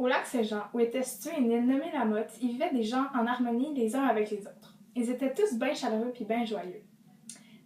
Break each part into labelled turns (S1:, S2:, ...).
S1: Au lac Saint-Jean, où était située une île nommée La Motte, y vivaient des gens en harmonie les uns avec les autres. Ils étaient tous bien chaleureux puis bien joyeux.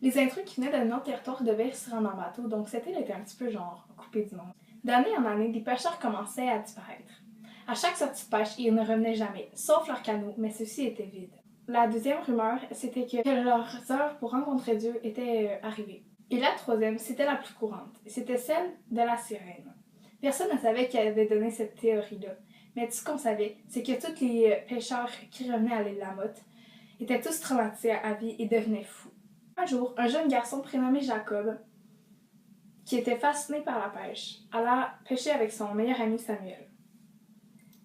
S1: Les intrus qui venaient d'un autre territoire devaient se rendre en bateau, donc cette île était un petit peu genre coupée du monde. D'année en année, des pêcheurs commençaient à disparaître. À chaque sortie de pêche, ils ne revenaient jamais, sauf leurs canots, mais ceux-ci étaient vides. La deuxième rumeur, c'était que leurs heures pour rencontrer Dieu étaient arrivées. Et la troisième, c'était la plus courante, c'était celle de la sirène. Personne ne savait qui avait donné cette théorie-là, mais tout ce qu'on savait, c'est que tous les pêcheurs qui revenaient à l'île La Motte étaient tous traumatisés à vie et devenaient fous. Un jour, un jeune garçon prénommé Jacob, qui était fasciné par la pêche, alla pêcher avec son meilleur ami Samuel.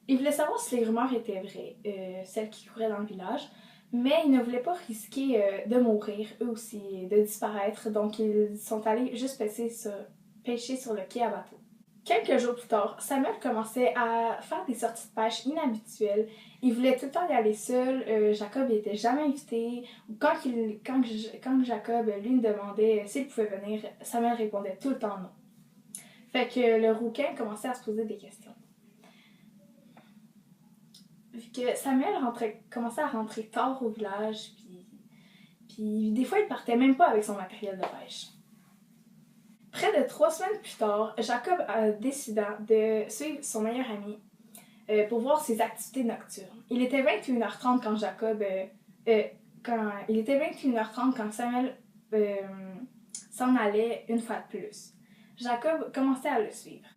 S1: Il voulait savoir si les rumeurs étaient vraies, celles qui couraient dans le village, mais ils ne voulaient pas risquer de mourir, eux aussi, de disparaître, donc ils sont allés juste pêcher sur le quai à bateau. Quelques jours plus tard, Samuel commençait à faire des sorties de pêche inhabituelles. Il voulait tout le temps y aller seul. Jacob n'était jamais invité. Quand Jacob lui demandait s'il pouvait venir, Samuel répondait tout le temps non. Fait que le rouquin commençait à se poser des questions. Vu que Samuel commençait à rentrer tard au village, puis des fois il partait même pas avec son matériel de pêche. Près de 3 semaines plus tard, Jacob décida de suivre son meilleur ami pour voir ses activités nocturnes. Il était 21h30 quand Samuel s'en allait une fois de plus. Jacob commençait à le suivre.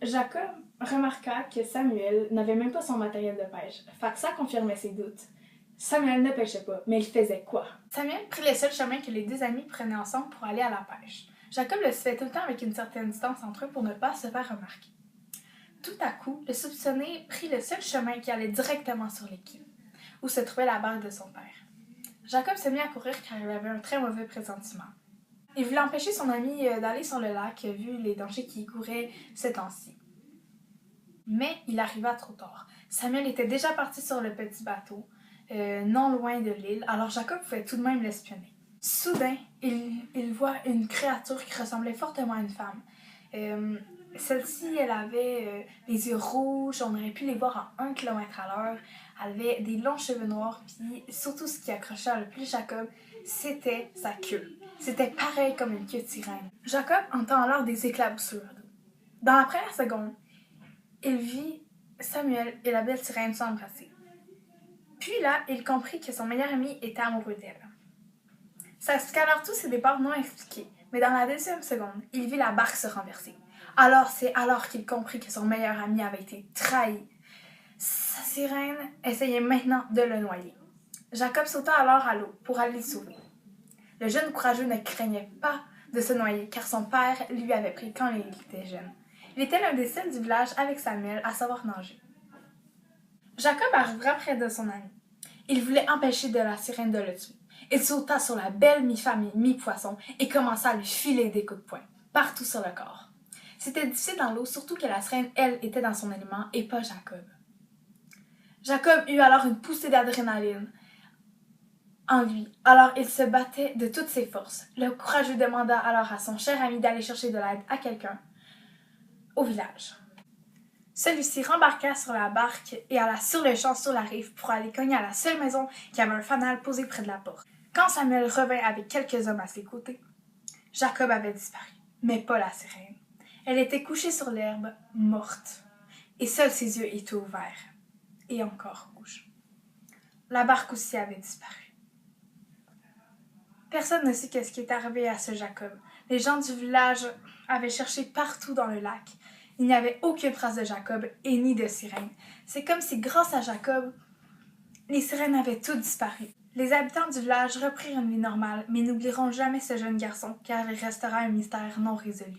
S1: Jacob remarqua que Samuel n'avait même pas son matériel de pêche, fait que ça confirmait ses doutes. Samuel ne pêchait pas, mais il faisait quoi? Samuel prit le seul chemin que les deux amis prenaient ensemble pour aller à la pêche. Jacob le suivait tout le temps avec une certaine distance entre eux pour ne pas se faire remarquer. Tout à coup, le soupçonné prit le seul chemin qui allait directement sur les quais, où se trouvait la barque de son père. Jacob se mit à courir car il avait un très mauvais pressentiment. Il voulait empêcher son ami d'aller sur le lac, vu les dangers qui y couraient ces temps-ci. Mais il arriva trop tard. Samuel était déjà parti sur le petit bateau, non loin de l'île, alors Jacob pouvait tout de même l'espionner. Soudain, il voit une créature qui ressemblait fortement à une femme. Celle-ci, elle avait les yeux rouges, on aurait pu les voir à 1 km à l'heure. Elle avait des longs cheveux noirs, puis surtout ce qui accrochait le plus Jacob, c'était sa queue. C'était pareil comme une queue de sirène. Jacob entend alors des éclaboussures. Dans la première seconde, il vit Samuel et la belle sirène s'embrasser. Puis là, il comprit que son meilleur ami était amoureux d'elle. Jusqu'alors tout ses départs non expliqués, mais dans la deuxième seconde, il vit la barque se renverser. C'est alors qu'il comprit que son meilleur ami avait été trahi. Sa sirène essayait maintenant de le noyer. Jacob sauta alors à l'eau pour aller le sauver. Le jeune courageux ne craignait pas de se noyer car son père lui avait pris quand il était jeune. Il était l'un des seuls du village avec Samuel à savoir nager. Jacob arriva près de son ami. Il voulait empêcher de la sirène de le tuer. Il sauta sur la belle mi-femme mi-poisson et commença à lui filer des coups de poing, partout sur le corps. C'était difficile dans l'eau, surtout que la sirène, elle, était dans son aliment et pas Jacob. Jacob eut alors une poussée d'adrénaline en lui, alors il se battait de toutes ses forces. Le courageux demanda alors à son cher ami d'aller chercher de l'aide à quelqu'un au village. Celui-ci rembarqua sur la barque et alla sur le champ sur la rive pour aller cogner à la seule maison qui avait un fanal posé près de la porte. Quand Samuel revint avec quelques hommes à ses côtés, Jacob avait disparu, mais pas la sirène. Elle était couchée sur l'herbe, morte, et seuls ses yeux étaient ouverts, et encore rouges. La barque aussi avait disparu. Personne ne sait ce qui est arrivé à ce Jacob. Les gens du village avaient cherché partout dans le lac. Il n'y avait aucune trace de Jacob et ni de sirène. C'est comme si, grâce à Jacob, les sirènes avaient toutes disparu. Les habitants du village reprirent une vie normale, mais n'oublieront jamais ce jeune garçon, car il restera un mystère non résolu.